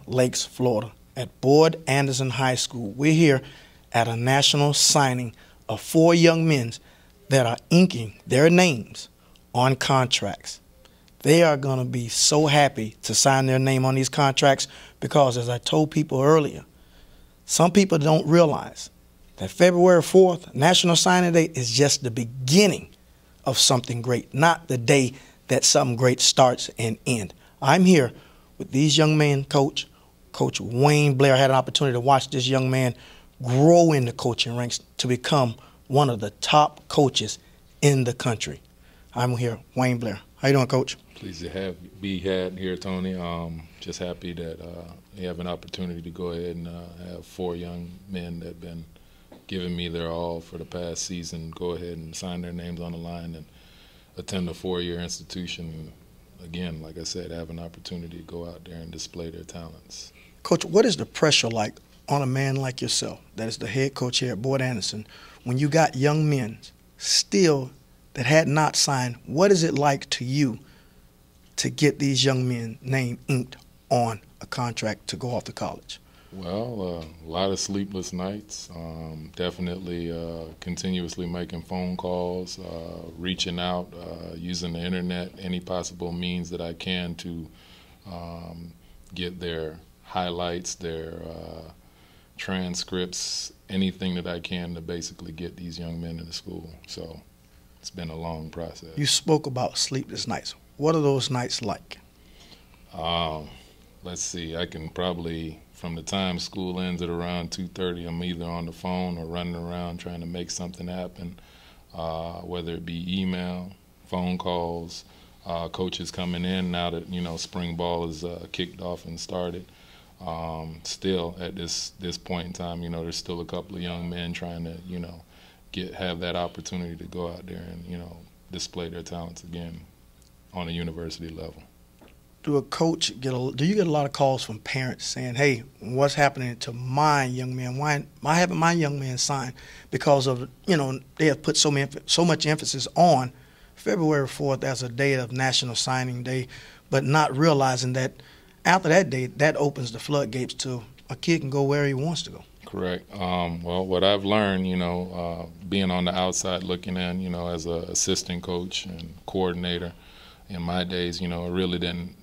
Lakes, Florida, at Boyd Anderson High School. We're here at a national signing of 4 young men that are inking their names on contracts. They are going to be so happy to sign their name on these contracts because, as I told people earlier, some people don't realize that February 4th, National Signing Day, is just the beginning of something great, not the day that something great starts and ends. I'm here with these young men, Coach Wayne Blair. I had an opportunity to watch this young man grow in the coaching ranks to become one of the top coaches in the country. I'm here, Wayne Blair. How you doing, Coach? Pleased to be here, Tony. Just happy that you have an opportunity to go ahead and have 4 young men that have been giving me their all for the past season go ahead and sign their names on the line and attend a 4-year institution. Again, like I said, have an opportunity to go out there and display their talents. Coach, what is the pressure like on a man like yourself, that is the head coach here at Boyd Anderson, when you got young men still that had not signed? What is it like to you to get these young men name inked on a contract to go off to college? Well, a lot of sleepless nights, definitely continuously making phone calls, reaching out, using the internet, any possible means that I can to get their highlights, their transcripts, anything that I can to basically get these young men into school. So it's been a long process. You spoke about sleepless nights. What are those nights like? Let's see, I can probably, from the time school ends at around 2:30, I'm either on the phone or running around trying to make something happen, whether it be email, phone calls, coaches coming in now that, spring ball is kicked off and started. Still, at this point in time, there's still a couple of young men trying to, have that opportunity to go out there and, display their talents again on a university level. Do you get a lot of calls from parents saying, hey, what's happening to my young man? Why am I having my young man sign? Because of, they have put so much emphasis on February 4th as a day of National Signing Day, but not realizing that after that day, that opens the floodgates to a kid can go where he wants to go. Correct. Well, what I've learned, being on the outside looking in, as an assistant coach and coordinator in my days, I really didn't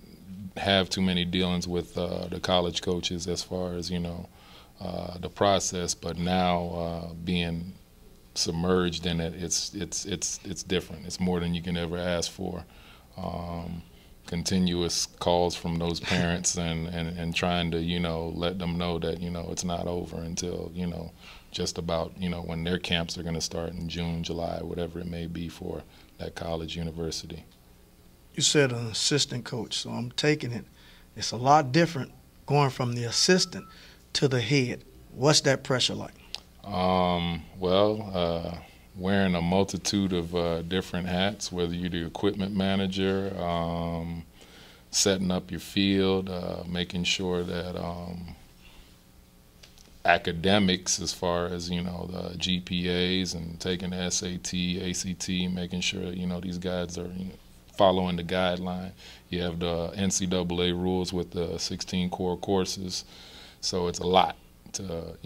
have too many dealings with the college coaches as far as the process, but now being submerged in it, it's different. It's more than you can ever ask for. Continuous calls from those parents and trying to let them know that it's not over until just about when their camps are going to start in June, July, whatever it may be for that college, university. You said an assistant coach, so I'm taking it. It's a lot different going from the assistant to the head. What's that pressure like? Wearing a multitude of different hats, whether you're the equipment manager, setting up your field, making sure that academics as far as, the GPAs and taking the SAT, ACT, making sure, these guys are following the guideline. You have the NCAA rules with the 16 core courses, so it's a lot to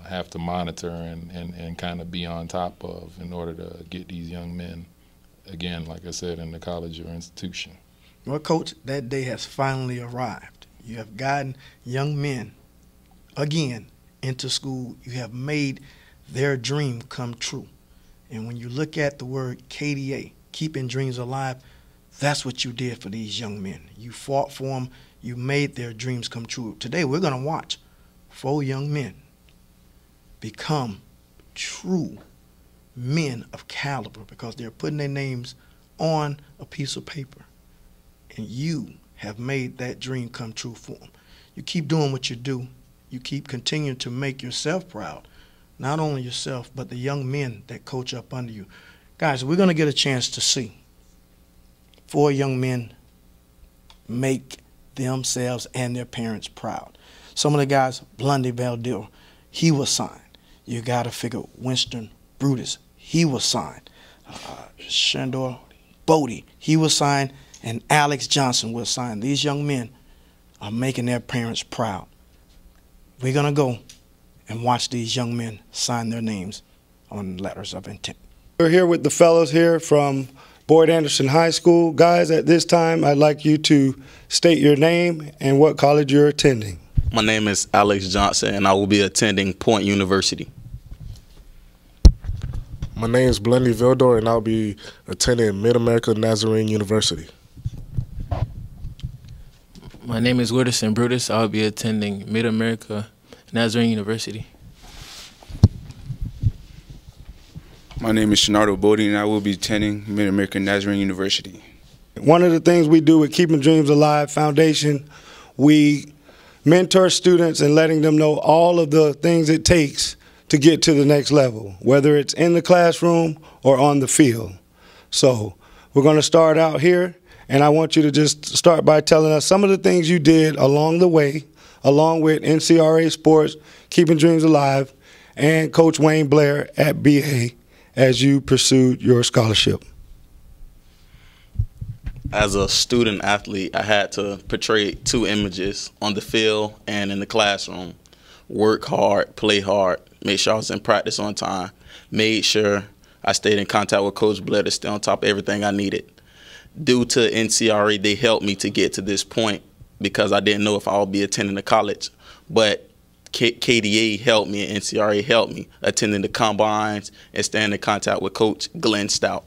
have to monitor and kind of be on top of in order to get these young men, again, like I said, in the college or institution. Well, Coach, that day has finally arrived. You have gotten young men again into school. You have made their dream come true. And when you look at the word KDA, keeping dreams alive, that's what you did for these young men. You fought for them. You made their dreams come true. Today we're going to watch 4 young men become true men of caliber because they're putting their names on a piece of paper. And you have made that dream come true for them. You keep doing what you do. You keep continuing to make yourself proud. Not only yourself, but the young men that coach up under you. Guys, we're going to get a chance to see 4 young men make themselves and their parents proud. Some of the guys, Blondie Valdir, he was signed. You got to figure Winston Brutus, he was signed. Shandor Bodie, he was signed, and Alex Johnson was signed. These young men are making their parents proud. We're going to go and watch these young men sign their names on letters of intent. We're here with the fellows here from Boyd Anderson High School. Guys, at this time, I'd like you to state your name and what college you're attending. My name is Alex Johnson, and I will be attending Point University. My name is Blendy Vildor, and I'll be attending Mid-America Nazarene University. My name is Wooderson Brutus. I'll be attending Mid-America Nazarene University. My name is Shenardo Bodie, and I will be attending Mid-America Nazarene University. One of the things we do with Keeping Dreams Alive Foundation, we mentor students and letting them know all of the things it takes to get to the next level, whether it's in the classroom or on the field. So we're going to start out here, and I want you to just start by telling us some of the things you did along the way, along with NCRA Sports, Keeping Dreams Alive, and Coach Wayne Blair at BA as you pursued your scholarship. As a student athlete, I had to portray two images on the field and in the classroom. Work hard, play hard, make sure I was in practice on time, made sure I stayed in contact with Coach Blair to stay on top of everything I needed. Due to NCRA, they helped me to get to this point because I didn't know if I would be attending a college. But KDA helped me and NCRA helped me attending the combines and staying in contact with Coach Glenn Stout.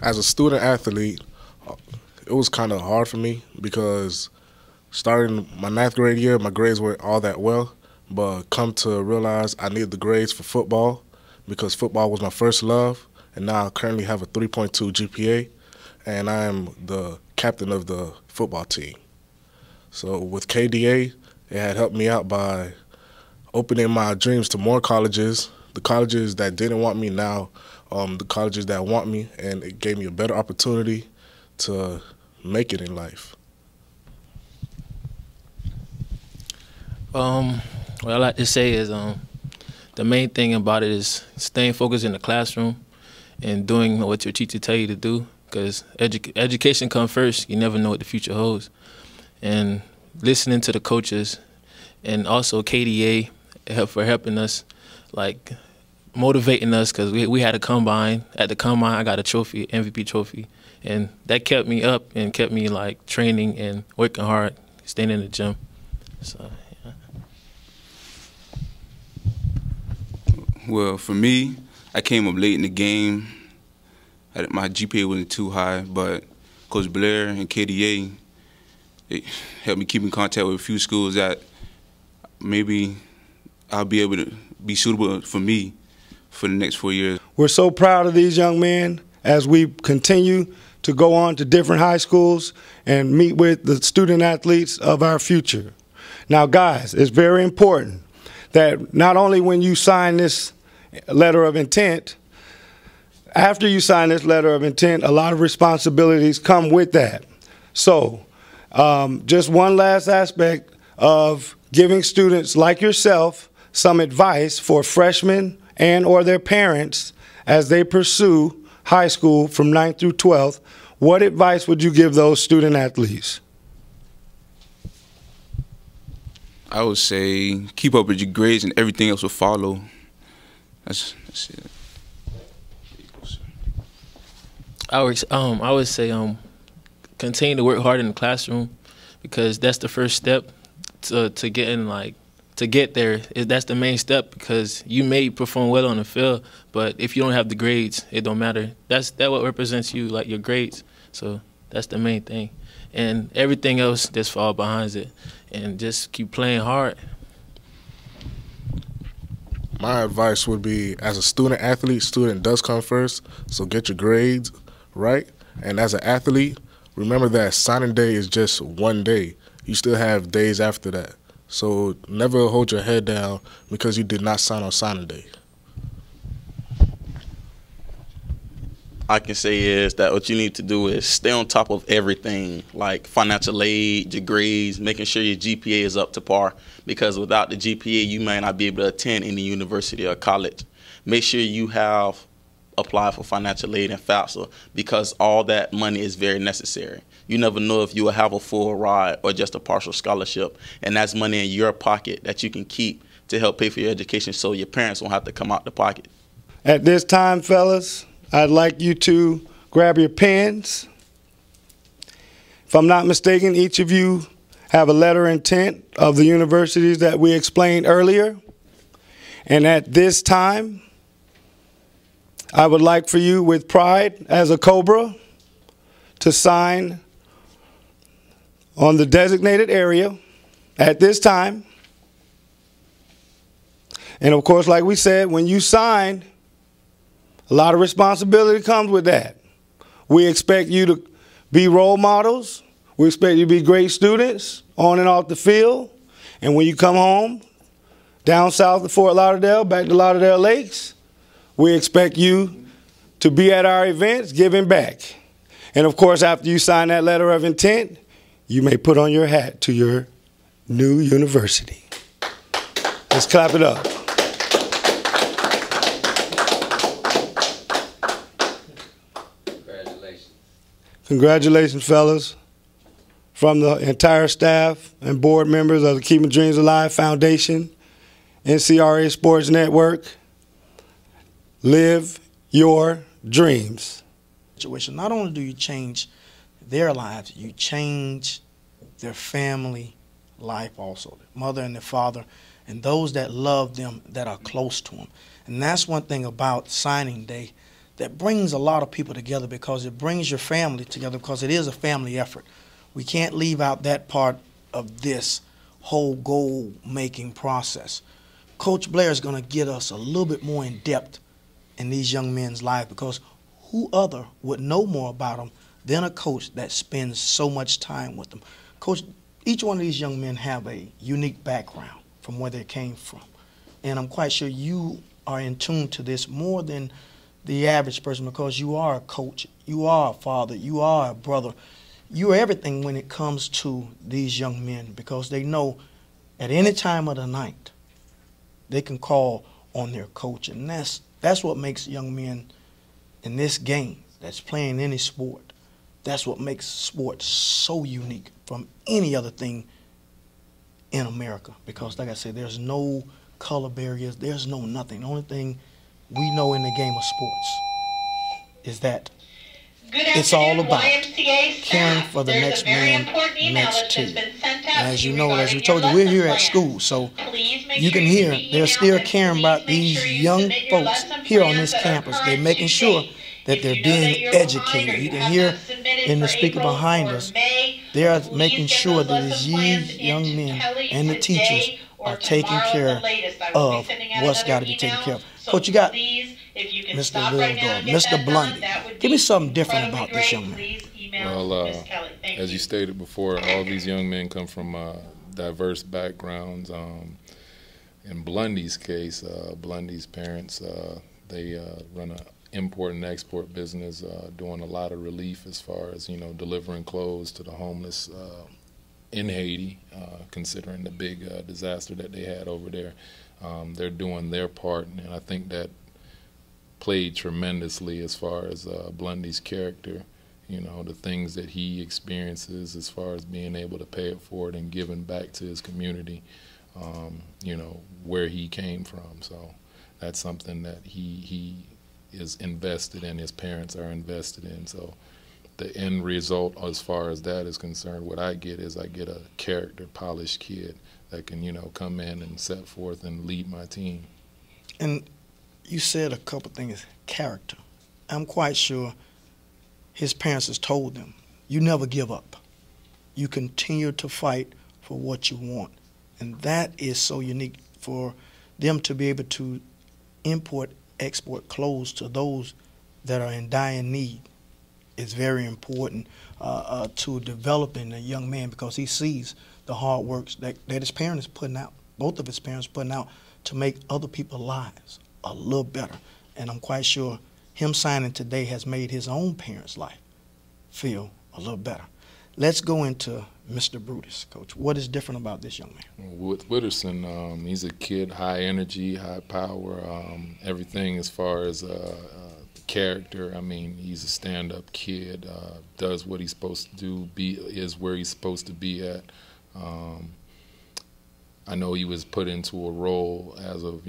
As a student athlete, it was kind of hard for me because starting my 9th grade year, my grades weren't all that well, but come to realize I needed the grades for football because football was my first love, and now I currently have a 3.2 GPA, and I am the captain of the football team. So with KDA, it had helped me out by opening my dreams to more colleges, the colleges that didn't want me now, the colleges that want me, and it gave me a better opportunity to make it in life. What I like to say is the main thing about it is staying focused in the classroom and doing what your teacher tell you to do, because education comes first. You never know what the future holds. And listening to the coaches and also KDA for helping us, like motivating us, because we had a combine. At the combine, I got a trophy, MVP trophy, and that kept me up and kept me like training and working hard, staying in the gym. So yeah. Well, for me, I came up late in the game. My GPA wasn't too high, but Coach Blair and KDA, it helped me keep in contact with a few schools that maybe I'll be able to be suitable for me for the next 4 years. We're so proud of these young men as we continue to go on to different high schools and meet with the student athletes of our future. Now, guys, it's very important that not only when you sign this letter of intent, after you sign this letter of intent, a lot of responsibilities come with that. So just one last aspect of giving students like yourself some advice for freshmen and or their parents as they pursue high school from 9th through 12th, what advice would you give those student athletes? I would say keep up with your grades and everything else will follow. That's it. I would say continue to work hard in the classroom, because that's the first step to get there. That's the main step, because you may perform well on the field, but if you don't have the grades, it don't matter. That what represents you, like your grades. So that's the main thing, and everything else just fall behind it, and just keep playing hard. My advice would be, as a student athlete, student does come first, so get your grades right. And as an athlete, remember that signing day is just one day. You still have days after that. So never hold your head down because you did not sign on signing day. I can say is that what you need to do is stay on top of everything, like financial aid, your grades, making sure your GPA is up to par, because without the GPA, you may not be able to attend any university or college. Make sure you have apply for financial aid and FAFSA, because all that money is very necessary. You never know if you will have a full ride or just a partial scholarship, and that's money in your pocket that you can keep to help pay for your education so your parents won't have to come out the pocket. At this time, fellas, I'd like you to grab your pens. If I'm not mistaken, each of you have a letter of intent of the universities that we explained earlier. And at this time, I would like for you, with pride as a COBRA, to sign on the designated area at this time. And of course, like we said, when you sign, a lot of responsibility comes with that. We expect you to be role models. We expect you to be great students on and off the field. And when you come home, down south to Fort Lauderdale, back to Lauderdale Lakes, we expect you to be at our events giving back. And of course, after you sign that letter of intent, you may put on your hat to your new university. Let's clap it up. Congratulations. Congratulations, fellas. From the entire staff and board members of the Keeping Dreams Alive Foundation, Ncra Sports Network, live your dreams. Not only do you change their lives, you change their family life also, their mother and their father, and those that love them, that are close to them. And that's one thing about signing day that brings a lot of people together, because it brings your family together, because it is a family effort. We can't leave out that part of this whole goal-making process. Coach Blair is going to get us a little bit more in depth in these young men's lives, because who other would know more about them than a coach that spends so much time with them? Coach, each one of these young men have a unique background from where they came from. And I'm quite sure you are in tune to this more than the average person, because you are a coach, you are a father, you are a brother. You are everything when it comes to these young men, because they know at any time of the night they can call on their coach. And that's what makes young men in this game that's playing any sport, that's what makes sports so unique from any other thing in America. Because like I said, there's no color barriers, there's no nothing. The only thing we know in the game of sports is that it's all about caring for the next man next to you. And as you know, as we told you, we're here at school, so you can hear they're still caring about these young folks here on this campus. They're making sure that they're being educated. You can hear in the speaker behind us, they're making sure that these young men and the teachers are taking care of what's got to be taken care of. Coach, you got Mr. Little Dog, Mr. Blundy. Give me something different about this young man. Well, as you stated before, all these young men come from diverse backgrounds. In Blundy's case, Blundy's parents, they run an import and export business, doing a lot of relief as far as, delivering clothes to the homeless in Haiti, considering the big disaster that they had over there. They're doing their part, and I think that played tremendously as far as Blundy's character, the things that he experiences as far as being able to pay it forward and giving back to his community, where he came from. So that's something that he is invested in, his parents are invested in. So the end result as far as that is concerned, what I get is I get a character, polished kid that can, come in and set forth and lead my team. And you said a couple things, character. I'm quite sure his parents has told them, you never give up. You continue to fight for what you want. And that is so unique for them to be able to import, export clothes to those that are in dire need. It's very important to developing a young man, because he sees the hard work that his parents putting out, both of his parents putting out, to make other people's lives a little better. And I'm quite sure him signing today has made his own parents' life feel a little better. Let's go into Mr. Brutus, Coach. What is different about this young man? With Witterson, he's a kid, high energy, high power, everything as far as character. I mean, he's a stand-up kid, does what he's supposed to do, is where he's supposed to be at. I know he was put into a role as of,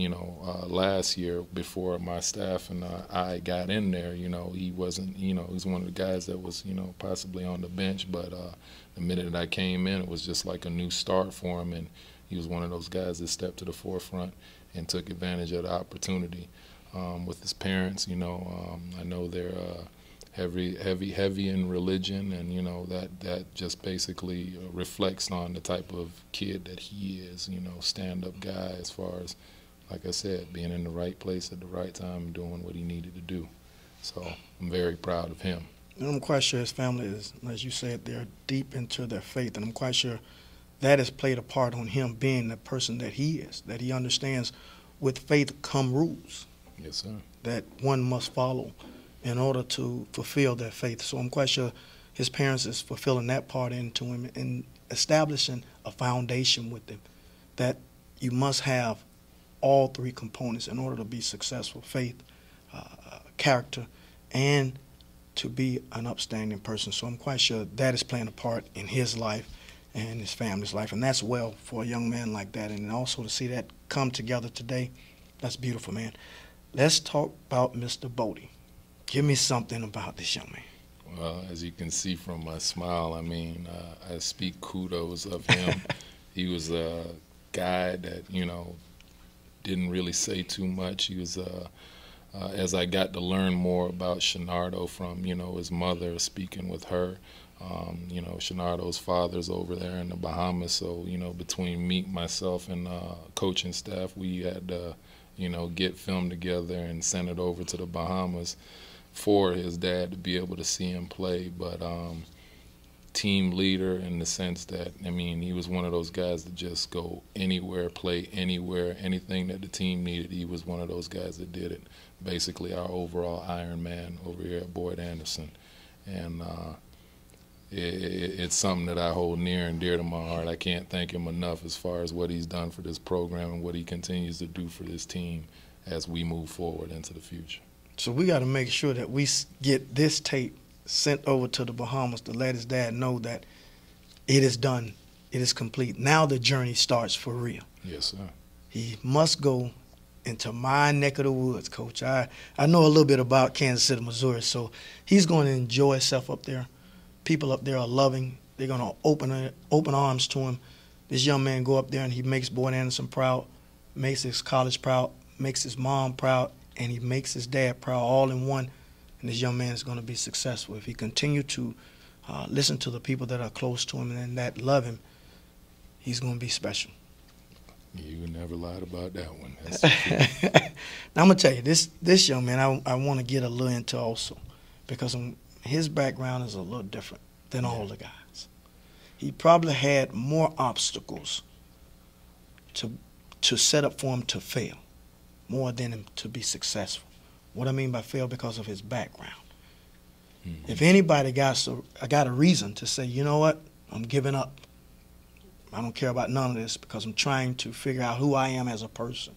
last year before my staff and I got in there. He wasn't, he was one of the guys that was, possibly on the bench. But the minute that I came in, it was just like a new start for him. And he was one of those guys that stepped to the forefront and took advantage of the opportunity. With his parents, I know they're heavy in religion, and that just basically reflects on the type of kid that he is. Stand-up guy, as far as, like I said, being in the right place at the right time and doing what he needed to do. So I'm very proud of him. And I'm quite sure his family is, as you said, they're deep into their faith, and I'm quite sure that has played a part on him being the person that he is, that he understands with faith come rules. Yes, sir. That one must follow in order to fulfill their faith. So I'm quite sure his parents is fulfilling that part into him and establishing a foundation with him, that you must have all three components in order to be successful: faith, character, and to be an upstanding person. So I'm quite sure that is playing a part in his life and his family's life, and that's well for a young man like that. And also to see that come together today, that's beautiful, man. Let's talk about Mr. Bodie. Give me something about this young man. Well, as you can see from my smile, I mean, I speak kudos of him. He was a guy that, didn't really say too much. He was, as I got to learn more about Shenardo from, his mother, speaking with her, Shenardo's father's over there in the Bahamas. So, between myself and coaching staff, we had get film together and send it over to the Bahamas for his dad to be able to see him play. But team leader in the sense that, he was one of those guys that just go anywhere, play anywhere, anything that the team needed. He was one of those guys that did it. Basically our overall Iron Man over here at Boyd Anderson. And it's something that I hold near and dear to my heart. I can't thank him enough as far as what he's done for this program and what he continues to do for this team as we move forward into the future. So we got to make sure that we get this tape sent over to the Bahamas to let his dad know that it is done, it is complete. Now the journey starts for real. Yes, sir. He must go into my neck of the woods, Coach. I know a little bit about Kansas City, Missouri, so he's going to enjoy himself up there. People up there are loving. They're going to open arms to him. This young man go up there and he makes Boyd Anderson proud, makes his college proud, makes his mom proud, and he makes his dad proud, all in one. And this young man is going to be successful. If he continue to listen to the people that are close to him and that love him, he's going to be special. You never lied about that one. That's Now I'm going to tell you, this young man I want to get a little into also, because his background is a little different than all the guys. He probably had more obstacles to set up for him to fail, more than him to be successful. What I mean by fail, because of his background. Mm-hmm. If anybody got a reason to say, you know what, I'm giving up. I don't care about none of this because I'm trying to figure out who I am as a person.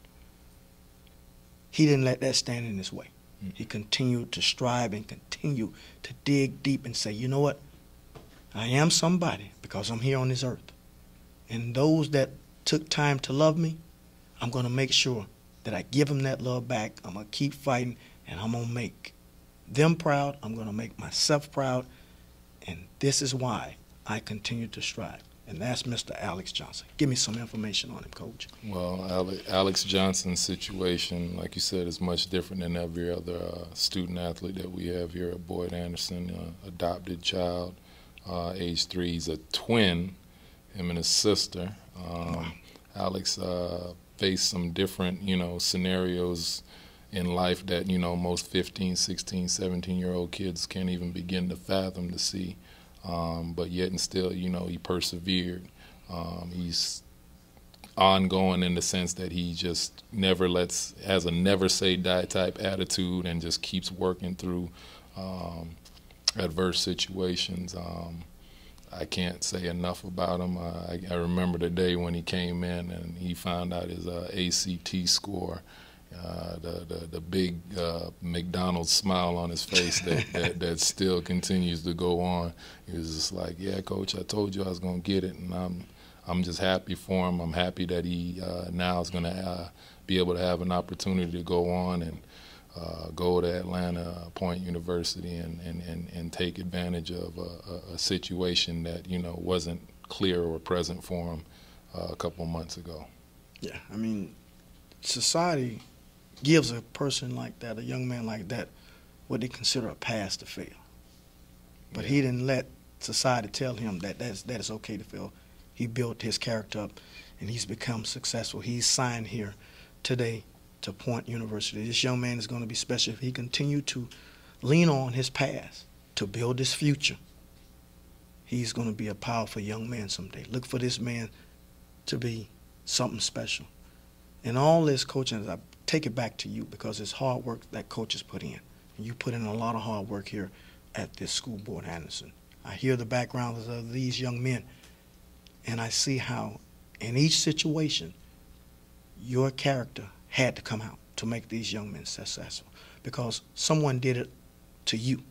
He didn't let that stand in his way. Mm-hmm. He continued to strive and continue to dig deep and say, you know what, I am somebody because I'm here on this earth. And those that took time to love me, I'm going to make sure that I give them that love back. I'm going to keep fighting, and I'm going to make them proud. I'm going to make myself proud. And this is why I continue to strive. And that's Mr. Alex Johnson. Give me some information on him, Coach. Well, Alex Johnson's situation, like you said, is much different than every other student athlete that we have here at Boyd Anderson. Adopted child, age 3. He's a twin, him and his sister. Wow. Alex faced some different, scenarios in life that, most 15, 16, 17-year-old kids can't even begin to fathom to see. But yet and still, he persevered. He's ongoing in the sense that he just has a never say die type attitude and just keeps working through adverse situations. I can't say enough about him. I remember the day when he came in and he found out his ACT score, the big McDonald's smile on his face that still continues to go on. He was just like, yeah, Coach, I told you I was going to get it, and I'm just happy for him. I'm happy that he now is going to be able to have an opportunity to go on and go to Atlanta Point University and take advantage of a situation that, you know, wasn't clear or present for him a couple months ago. Yeah, I mean, society gives a person like that, a young man like that, what they consider a pass to fail. But he didn't let society tell him that it's okay to fail. He built his character up, and he's become successful. He's signed here today to Point University. This young man is going to be special if he continued to lean on his past to build his future. He's going to be a powerful young man someday. Look for this man to be something special. And all this coaching, I take it back to you because it's hard work that coaches put in. And you put in a lot of hard work here at this school, Boyd Anderson. I hear the backgrounds of these young men, and I see how in each situation your character had to come out to make these young men successful because someone did it to you,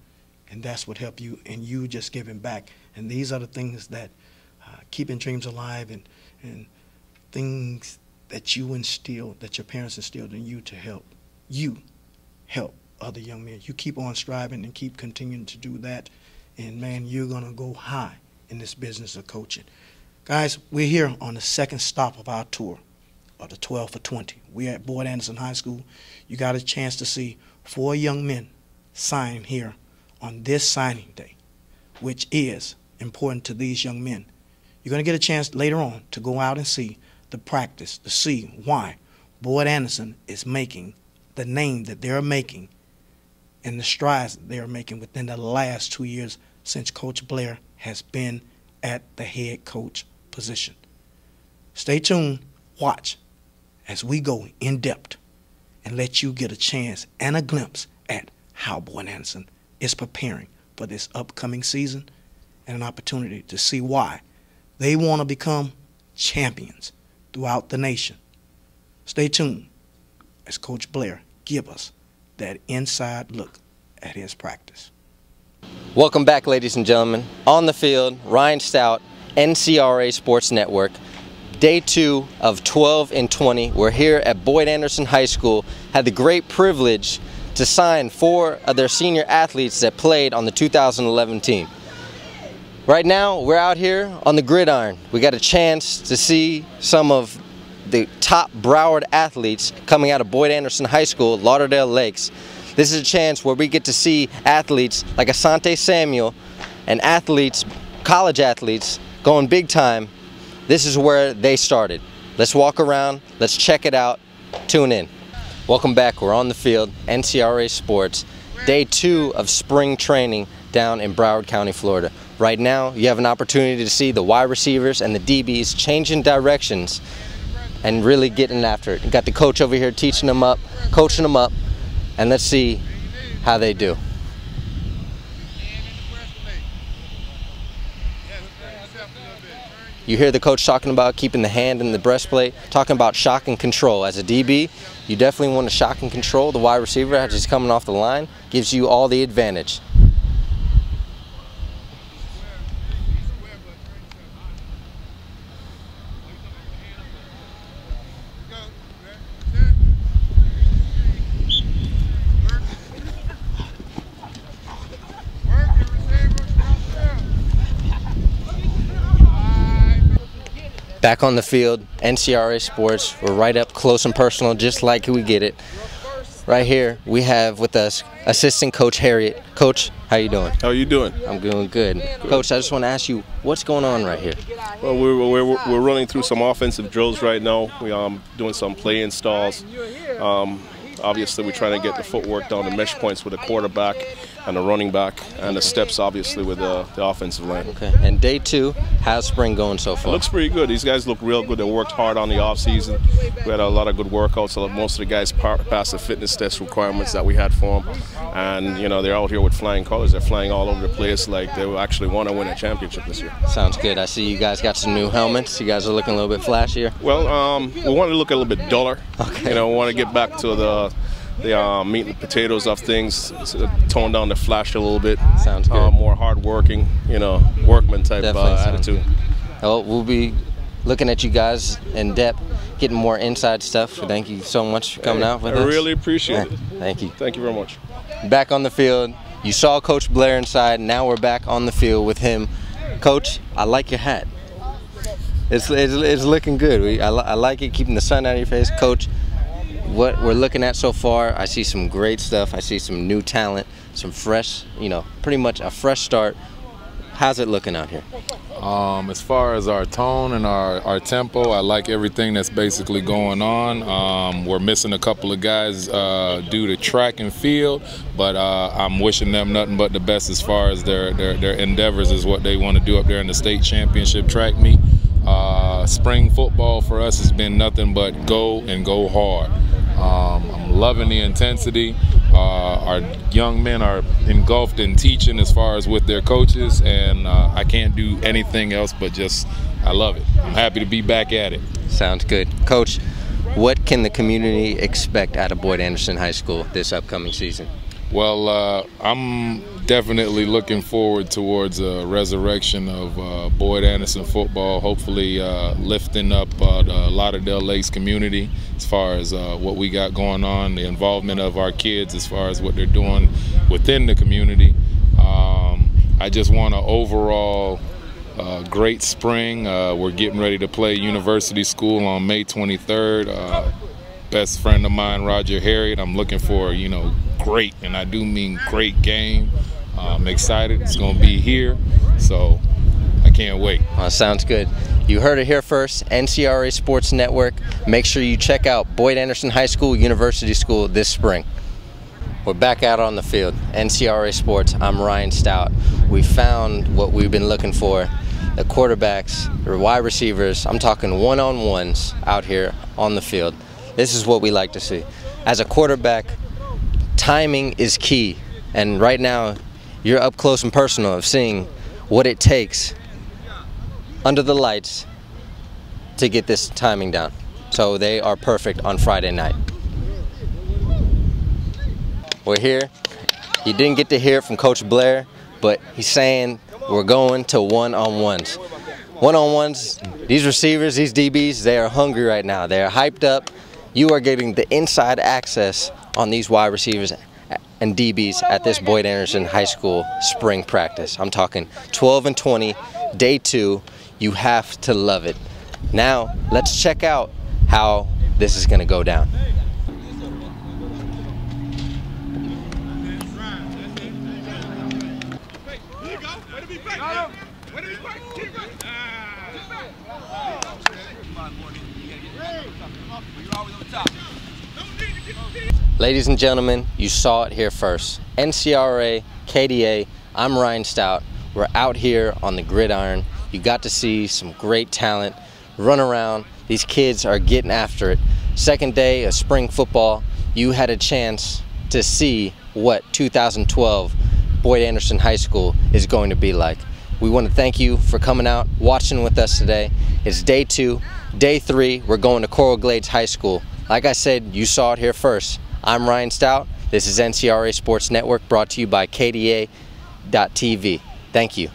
and that's what helped you, and you just giving back. And these are the things that keeping dreams alive and things that you instilled, that your parents instilled in you to help you help other young men. You keep on striving and keep continuing to do that, and man, you're going to go high in this business of coaching. Guys, we're here on the second stop of our tour of the 12 for 20. We're at Boyd Anderson High School. You got a chance to see 4 young men sign here on this signing day, which is important to these young men. You're going to get a chance later on to go out and see the practice, to see why Boyd Anderson is making the name that they're making and the strides that they're making within the last 2 years since Coach Blair has been at the head coach position. Stay tuned, watch as we go in depth and let you get a chance and a glimpse at how Boyd Anderson is preparing for this upcoming season and an opportunity to see why they want to become champions throughout the nation. Stay tuned as Coach Blair gives us that inside look at his practice. Welcome back, ladies and gentlemen. On the field, Ryan Stout, Ncra Sports Network. Day 2 of 12 and 20. We're here at Boyd Anderson High School. Had the great privilege to sign 4 of their senior athletes that played on the 2011 team. Right now, we're out here on the gridiron. We got a chance to see some of the top Broward athletes coming out of Boyd Anderson High School, Lauderdale Lakes. This is a chance where we get to see athletes like Asante Samuel and athletes, college athletes, going big time. This is where they started. Let's walk around, let's check it out, tune in. Welcome back, we're on the field, Ncra Sports, day 2 of spring training down in Broward County, Florida. Right now, you have an opportunity to see the wide receivers and the DBs changing directions and really getting after it. You got the coach over here teaching them up, coaching them up, and let's see how they do. You hear the coach talking about keeping the hand in the breastplate, talking about shock and control. As a DB, you definitely want to shock and control the wide receiver as he's coming off the line. Gives you all the advantage. Back on the field, Ncra Sports. We're right up close and personal, just like we get it. Right here, we have with us assistant coach Harriet. Coach, how you doing? How are you doing? I'm doing good. Coach, I just want to ask you, what's going on right here? Well, we're running through some offensive drills right now. We're doing some play installs. Obviously, we're trying to get the footwork down, the mesh points with the quarterback and the running back, and the steps, obviously, with the offensive line. Okay. And day 2, how's spring going so far? It looks pretty good. These guys look real good. They worked hard on the off season. We had a lot of good workouts. So most of the guys passed the fitness test requirements that we had for them. And, you know, they're out here with flying colors. They're flying all over the place like they actually want to win a championship this year. Sounds good. I see you guys got some new helmets. You guys are looking a little bit flashier. Well, we want to look a little bit duller. Okay. You know, we want to get back to the meat and potatoes of things, tone down the flash a little bit. Sounds good. More hard-working, you know, workman type attitude. Well, we'll be looking at you guys in depth, getting more inside stuff. Thank you so much for coming out with us. I really appreciate it. Thank you. Thank you very much. Back on the field. You saw Coach Blair inside. Now we're back on the field with him. Coach, I like your hat. It's looking good. I like it, keeping the sun out of your face. Coach, what we're looking at so far, I see some great stuff. I see some new talent, some fresh, you know, pretty much a fresh start. How's it looking out here? As far as our tone and our tempo, I like everything that's basically going on. We're missing a couple of guys due to track and field, but I'm wishing them nothing but the best as far as their endeavors is what they want to do up there in the state championship track meet. Spring football for us has been nothing but go and go hard. I'm loving the intensity. Our young men are engulfed in teaching as far as with their coaches, and I can't do anything else but just, I love it. I'm happy to be back at it. Sounds good. Coach, what can the community expect out of Boyd Anderson High School this upcoming season? Well, I'm definitely looking forward towards a resurrection of Boyd Anderson football, hopefully lifting up the Lauderdale Lakes community as far as what we got going on, the involvement of our kids as far as what they're doing within the community. I just want an overall great spring. We're getting ready to play University School on May 23rd. Best friend of mine, Roger Harriet. I'm looking for, you know, great, and I do mean great game. I'm excited. It's going to be here, so I can't wait. Sounds good. You heard it here first, NCRA Sports Network. Make sure you check out Boyd Anderson High School, University School this spring. We're back out on the field. NCRA Sports, I'm Ryan Stout. We found what we've been looking for. The quarterbacks, the wide receivers, I'm talking one-on-ones out here on the field. This is what we like to see. As a quarterback, timing is key. And right now, you're up close and personal of seeing what it takes under the lights to get this timing down. So they are perfect on Friday night. We're here. You didn't get to hear it from Coach Blair, but he's saying we're going to one-on-ones. One-on-ones, these receivers, these DBs, they are hungry right now. They are hyped up. You are getting the inside access on these wide receivers and DBs at this Boyd Anderson High School spring practice. I'm talking 12 and 20, day 2. You have to love it. Now, let's check out how this is going to go down. Ladies and gentlemen, you saw it here first. NCRA, KDA, I'm Ryan Stout. We're out here on the gridiron. You got to see some great talent run around. These kids are getting after it. Second day of spring football, you had a chance to see what 2012 Boyd Anderson High School is going to be like. We want to thank you for coming out, watching with us today. It's day 2. Day 3, we're going to Coral Glades High School. Like I said, you saw it here first. I'm Ryan Stout. This is NCRA Sports Network, brought to you by KDA.TV. Thank you.